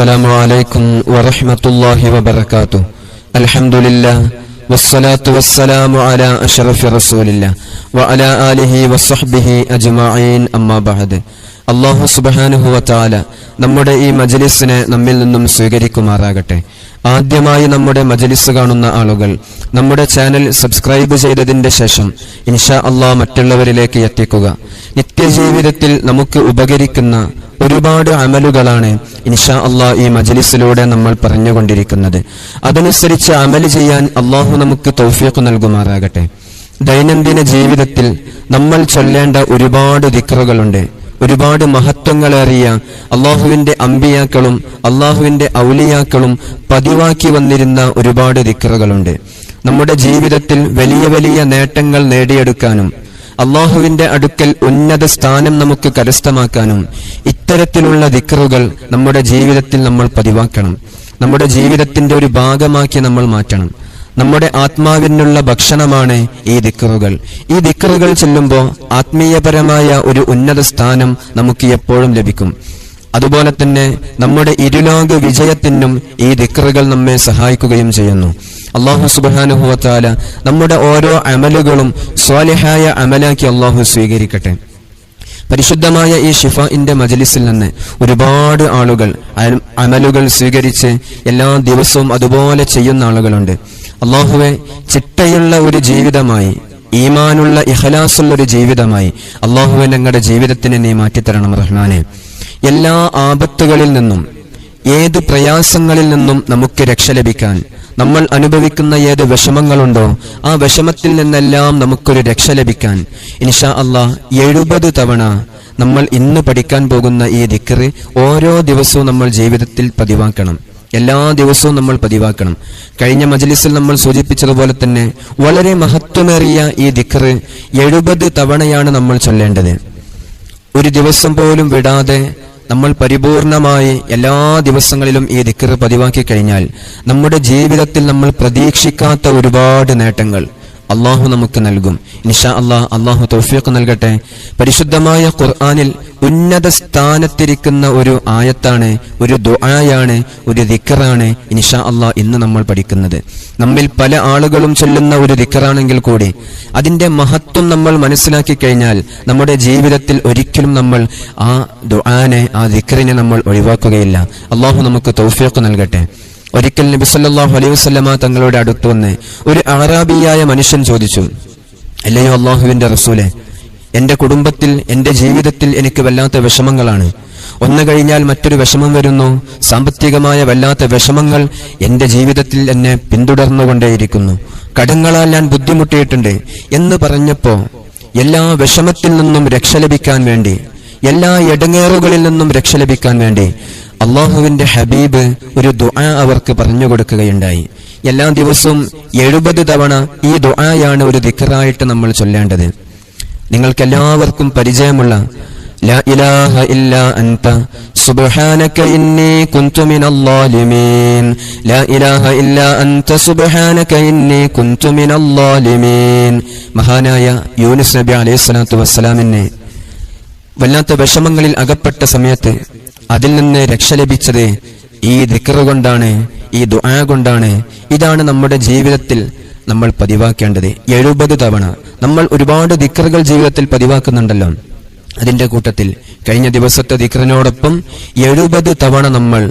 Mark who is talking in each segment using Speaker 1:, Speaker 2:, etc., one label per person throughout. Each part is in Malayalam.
Speaker 1: السلام عليكم ورحمة الله وبركاته. الحمد لله والصلاة والسلام على أشرف رسول الله وعلى آله وصحبه أجمعين أما بعد. അല്ലാഹു സുബ്ഹാനഹു വ തആല നമ്മുടെ ഈ മജ്ലിസിനെ നമ്മിൽ നിന്നും സ്വീകരിക്കുമാറാകട്ടെ. ആദ്യമായി നമ്മുടെ മജ്ലിസ് കാണുന്ന ആളുകൾ നമ്മുടെ ചാനൽ സബ്സ്ക്രൈബ് ചെയ്തതിന്റെ ശേഷം ഇൻഷാ അല്ലാഹ് മറ്റുള്ളവരിലേക്ക് എത്തിക്കുക. നിത്യജീവിതത്തിൽ നമുക്ക് ഉപകരിക്കുന്ന ഒരുപാട് അമലുകളാണ് ഇൻഷാ അല്ലാഹ് ഈ മജ്ലിസിലൂടെ നമ്മൾ പറഞ്ഞുകൊണ്ടിരിക്കുന്നത്. അതനുസരിച്ച് അമൽ ചെയ്യാൻ അല്ലാഹു നമുക്ക് തൗഫീഖ് നൽകുമാറാകട്ടെ. ദൈനംദിന ജീവിതത്തിൽ നമ്മൾ ചൊല്ലേണ്ട ഒരുപാട് ദിക്റുകളുണ്ട്. ഒരുപാട് മഹത്വങ്ങളേറിയ അള്ളാഹുവിന്റെ അമ്പിയാക്കളും അള്ളാഹുവിന്റെ ഔലിയാക്കളും പതിവാക്കി വന്നിരുന്ന ഒരുപാട് ദിക്റുകളുണ്ട്. നമ്മുടെ ജീവിതത്തിൽ വലിയ വലിയ നേട്ടങ്ങൾ നേടിയെടുക്കാനും അള്ളാഹുവിന്റെ അടുക്കൽ ഉന്നത സ്ഥാനം നമുക്ക് കരസ്ഥമാക്കാനും ഇത്തരത്തിലുള്ള ദിക്റുകൾ നമ്മുടെ ജീവിതത്തിൽ നമ്മൾ പതിവാക്കണം. നമ്മുടെ ജീവിതത്തിന്റെ ഒരു ഭാഗമാക്കി നമ്മൾ മാറ്റണം. നമ്മുടെ ആത്മാവിനുള്ള ഭക്ഷണമാണ് ഈ ദിക്റുകൾ. ഈ ദിക്റുകൾ ചെല്ലുമ്പോൾ ആത്മീയപരമായ ഒരു ഉന്നത സ്ഥാനം നമുക്ക് എപ്പോഴും ലഭിക്കും. അതുപോലെ തന്നെ നമ്മുടെ ഇരുലോക വിജയത്തിനും ഈ ദിക്റുകൾ നമ്മെ സഹായിക്കുകയും ചെയ്യുന്നു. അല്ലാഹു സുബ്ഹാനഹു വ തആല നമ്മുടെ ഓരോ അമലുകളും സ്വാലിഹായ അമലാക്കി അല്ലാഹു സ്വീകരിക്കട്ടെ. പരിശുദ്ധമായ ഈ ഷിഫാഇന്റെ മജ്ലിസിൽ നിന്ന് ഒരുപാട് ആളുകൾ അമലുകൾ സ്വീകരിച്ച് എല്ലാ ദിവസവും അതുപോലെ ചെയ്യുന്ന ആളുകളുണ്ട്. അല്ലാഹുവേ, ചിട്ടയുള്ള ഒരു ജീവിതമായി, ഈമാനുള്ള ഇഖ്ലാസുള്ള ഒരു ജീവിതമായി അല്ലാഹുവേ ഞങ്ങളുടെ ജീവിതത്തിനെ നീ മാറ്റിത്തരണം റഹ്മാനെ. എല്ലാ ആപത്തുകളിൽ നിന്നും ഏത് പ്രയാസങ്ങളിൽ നിന്നും നമുക്ക് രക്ഷ ലഭിക്കാൻ, നമ്മൾ അനുഭവിക്കുന്ന ഏത് വിഷമങ്ങളുണ്ടോ ആ വിഷമത്തിൽ നിന്നെല്ലാം നമുക്കൊരു രക്ഷ ലഭിക്കാൻ ഇൻഷാ അല്ലാഹ് 70 തവണ നമ്മൾ ഇന്ന് പഠിക്കാൻ പോകുന്ന ഈ ദിക്ർ ഓരോ ദിവസവും നമ്മൾ ജീവിതത്തിൽ പതിവാക്കണം. എല്ലാ ദിവസവും നമ്മൾ പതിവാക്കണം. കഴിഞ്ഞ മജ്ലിസിൽ നമ്മൾ സൂചിപ്പിച്ചതുപോലെ തന്നെ വളരെ മഹത്വമേറിയ ഈ ദിക്ർ 70 തവണയാണ് നമ്മൾ ചൊല്ലേണ്ടത്. ഒരു ദിവസം പോലും വിടാതെ നമ്മൾ പരിപൂർണമായി എല്ലാ ദിവസങ്ങളിലും ഈ ദിക്ർ പതിവാക്കി കഴിഞ്ഞാൽ നമ്മുടെ ജീവിതത്തിൽ നമ്മൾ പ്രതീക്ഷിക്കാത്ത ഒരുപാട് നേട്ടങ്ങൾ അള്ളാഹു നമുക്ക് നൽകും. ഇൻഷാ അല്ലാഹ് അള്ളാഹു തൗഫീഖ് നൽകട്ടെ. പരിശുദ്ധമായ ഖുർആനിൽ ഉന്നത സ്ഥാനത്തിരിക്കുന്ന ഒരു ആയത്താണ്, ഒരു ദുആയാണ്, ഒരു ദിക്റാണ് ഇൻഷാ അല്ലാഹ് ഇന്ന് നമ്മൾ പഠിക്കുന്നത്. നമ്മിൽ പല ആളുകളും ചൊല്ലുന്ന ഒരു ദിക്റാണെങ്കിൽ കൂടി അതിന്റെ മഹത്വം നമ്മൾ മനസ്സിലാക്കി കഴിഞ്ഞാൽ നമ്മുടെ ജീവിതത്തിൽ ഒരിക്കലും നമ്മൾ ആ ദുആനെ, ആ ദിക്റിനെ നമ്മൾ ഒഴിവാക്കുകയില്ല. അള്ളാഹു നമുക്ക് തൗഫീഖ് നൽകട്ടെ. ഒരിക്കൽ നബി സല്ലല്ലാഹു അലൈഹി വസല്ലമ തങ്ങളുടെ അടുത്ത് വന്ന് ഒരു അറബിയായ മനുഷ്യൻ ചോദിച്ചു, അല്ലയോ അല്ലാഹുവിന്റെ റസൂലെ, എന്റെ കുടുംബത്തിൽ, എന്റെ ജീവിതത്തിൽ എനിക്ക് വല്ലാത്ത വിഷമങ്ങളാണ്. ഒന്ന് കഴിഞ്ഞാൽ മറ്റൊരു വിഷമം വരുന്നു. സാമ്പത്തികമായ വല്ലാത്ത വിഷമങ്ങൾ എന്റെ ജീവിതത്തിൽ എന്നെ പിന്തുടർന്നുകൊണ്ടേയിരിക്കുന്നു. കടങ്ങളാൽ ഞാൻ ബുദ്ധിമുട്ടിയിട്ടുണ്ട് എന്ന് പറഞ്ഞപ്പോ എല്ലാ വിഷമത്തിൽ നിന്നും രക്ഷ ലഭിക്കാൻ വേണ്ടി, എല്ലാ ഇടങ്ങേറുകളിൽ നിന്നും രക്ഷ ലഭിക്കാൻ വേണ്ടി അള്ളാഹുവിന്റെ ഹബീബ് ഒരു ദുആ അവർക്ക് പറഞ്ഞു കൊടുക്കുകയുണ്ടായി. എല്ലാ ദിവസവും 70 തവണ ഈ ദുആയാണ് ഒരു ദിക്റായിട്ട് നമ്മൾ ചൊല്ലേണ്ടത്. നിങ്ങൾക്കെല്ലാവർക്കും പരിചയമുള്ള ലാ ഇലാഹ ഇല്ലാ അൻത സുബ്ഹാനക ഇന്നി കുൻതു മിനൽ ളാലിമീൻ, ലാ ഇലാഹ ഇല്ലാ അൻത സുബ്ഹാനക ഇന്നി കുൻതു മിനൽ ളാലിമീൻ. മഹാനായ യൂനുസ് നബി അലൈഹിസ്സലാത്തു വസ്സലാമിനെ വല്ലാത്ത വിഷമങ്ങളിൽ അകപ്പെട്ട സമയത്ത് അതിൽ നിന്ന് രക്ഷ ലഭിച്ചത് ഈ ദിക്ർ കൊണ്ടാണ്, ഈ ദുആ കൊണ്ടാണ്. ഇതാണ് നമ്മുടെ ജീവിതത്തിൽ നമ്മൾ പതിവാക്കേണ്ടത്. 70 തവണ നമ്മൾ ഒരുപാട് ദിക്റുകൾ ജീവിതത്തിൽ പതിവാക്കുന്നുണ്ടല്ലോ. അതിന്റെ കൂട്ടത്തിൽ കഴിഞ്ഞ ദിവസത്തെ ദിക്റിനോടൊപ്പം 70 തവണ നമ്മൾ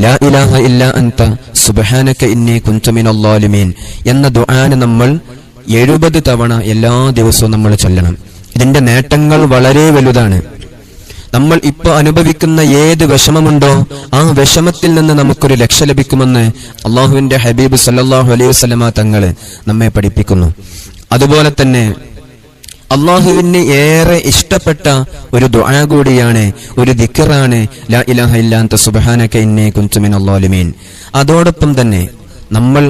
Speaker 1: ലാ ഇലാഹ ഇല്ലാ അൻത സുബ്ഹാനക ഇന്നി കുൻതു മിനൽ ളാലിമീൻ എന്ന ദുആനെ നമ്മൾ 70 തവണ എല്ലാ ദിവസവും നമ്മൾ ചൊല്ലണം. ഇതിന്റെ നേട്ടങ്ങൾ വളരെ വലുതാണ്. നമ്മൾ ഇപ്പോൾ അനുഭവിക്കുന്ന ഏത് വിഷമമുണ്ടോ ആ വിഷമത്തിൽ നിന്ന് നമുക്കൊരു രക്ഷ ലഭിക്കുമെന്ന് അള്ളാഹുവിന്റെ ഹബീബ് സല്ലല്ലാഹു അലൈഹി വസല്ലമ തങ്ങള് നമ്മെ പഠിപ്പിക്കുന്നു. അതുപോലെ തന്നെ അള്ളാഹുവിന് ഏറെ ഇഷ്ടപ്പെട്ട ഒരു ദുആ കൂടിയാണ്, ഒരു ദിക്റാണ് ലാ ഇലാഹ ഇല്ലാ അൻത സുബ്ഹാനക ഇന്നി കുൻതു മിനൽ ളാലിമീൻ. അതോടൊപ്പം തന്നെ നമ്മൾ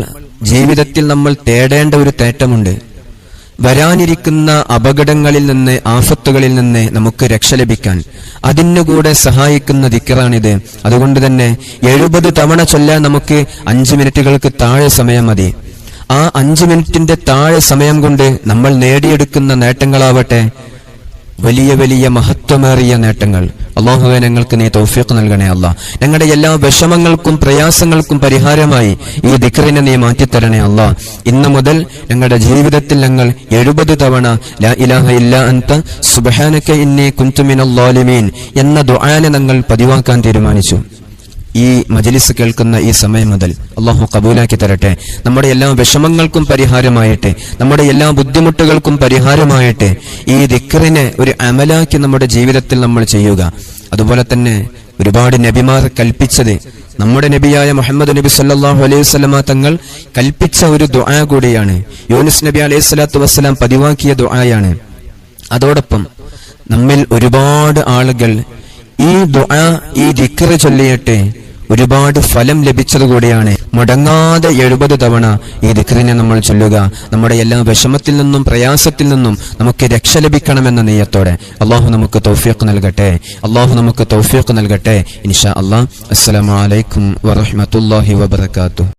Speaker 1: ജീവിതത്തിൽ നമ്മൾ തേടേണ്ട ഒരു തേട്ടമുണ്ട്. വരാനിരിക്കുന്ന അപകടങ്ങളിൽ നിന്ന്, ആഫത്തുകളിൽ നിന്ന് നമുക്ക് രക്ഷ ലഭിക്കാൻ അതിനുകൂടെ സഹായിക്കുന്ന ദിക്റാണിത്. അതുകൊണ്ട് തന്നെ 70 തവണ ചൊല്ലാൻ നമുക്ക് 5 മിനിറ്റുകൾക്ക് താഴെ സമയം മതി. ആ 5 മിനിറ്റിന്റെ താഴെ സമയം കൊണ്ട് നമ്മൾ നേടിയെടുക്കുന്ന നേട്ടങ്ങളാവട്ടെ വലിയ വലിയ മഹത്വമേറിയ നേട്ടങ്ങൾ. അല്ലാഹുവേ ഞങ്ങൾക്ക് നീ തൗഫീഖ് നൽകണേ അല്ലാ. ഞങ്ങളുടെ എല്ലാ വിഷമങ്ങൾക്കും പ്രയാസങ്ങൾക്കും പരിഹാരമായി ഈ ദിക്റിനെ നീ മാറ്റിത്തരണേ അല്ലാ. ഇന്നു മുതൽ ഞങ്ങളുടെ ജീവിതത്തിൽ ഞങ്ങൾ 70 തവണ ലാ ഇലാഹ ഇല്ലാ അൻത സുബ്ഹാനക ഇന്നി കുൻതു മിനൽ ളാലിമീൻ എന്ന ദുആനെ ഞങ്ങൾ പതിവാക്കാൻ തീരുമാനിച്ചു. ഈ മജ്ലിസ് കേൾക്കുന്ന ഈ സമയം മുതൽ അല്ലാഹു കബൂലാക്കി തരട്ടെ. നമ്മുടെ എല്ലാ വിഷമങ്ങൾക്കും പരിഹാരമായിട്ട്, നമ്മുടെ എല്ലാ ബുദ്ധിമുട്ടുകൾക്കും പരിഹാരമായിട്ട് ഈ ദിക്റിനെ ഒരു അമലാക്കി നമ്മുടെ ജീവിതത്തിൽ നമ്മൾ ചെയ്യുക. അതുപോലെ തന്നെ ഒരുപാട് നബിമാർ കൽപ്പിച്ചത്, നമ്മുടെ നബിയായ മുഹമ്മദ് നബി സല്ലല്ലാഹു അലൈഹി വസല്ലമ തങ്ങൾ കൽപ്പിച്ച ഒരു ദുആ കൂടിയാണ്. യൂനുസ് നബി അലൈഹി സ്വലാത്തു വസ്സലാം പതിവാക്കിയ ദുആയാണ്. അതോടൊപ്പം നമ്മിൽ ഒരുപാട് ആളുകൾ ഈ ദുആ, ഈ ദിക്ർ ചൊല്ലിയിട്ട് ഒരുപാട് ഫലം ലഭിച്ചതുകൂടിയാണ്. മുടങ്ങാതെ 70 തവണ ഈ ദിക്റിനെ നമ്മൾ ചൊല്ലുക. നമ്മുടെ എല്ലാ വിഷമത്തിൽ നിന്നും പ്രയാസത്തിൽ നിന്നും നമുക്ക് രക്ഷ ലഭിക്കണമെന്ന നിയ്യത്തോടെ അല്ലാഹു നമുക്ക് തൗഫീഖ് നൽകട്ടെ. അല്ലാഹു നമുക്ക് തൗഫീഖ് നൽകട്ടെ ഇൻഷാ അല്ലാഹ്. അസ്സലാമു അലൈക്കും വറഹ്മത്തുള്ളാഹി വബറകാതുഹു.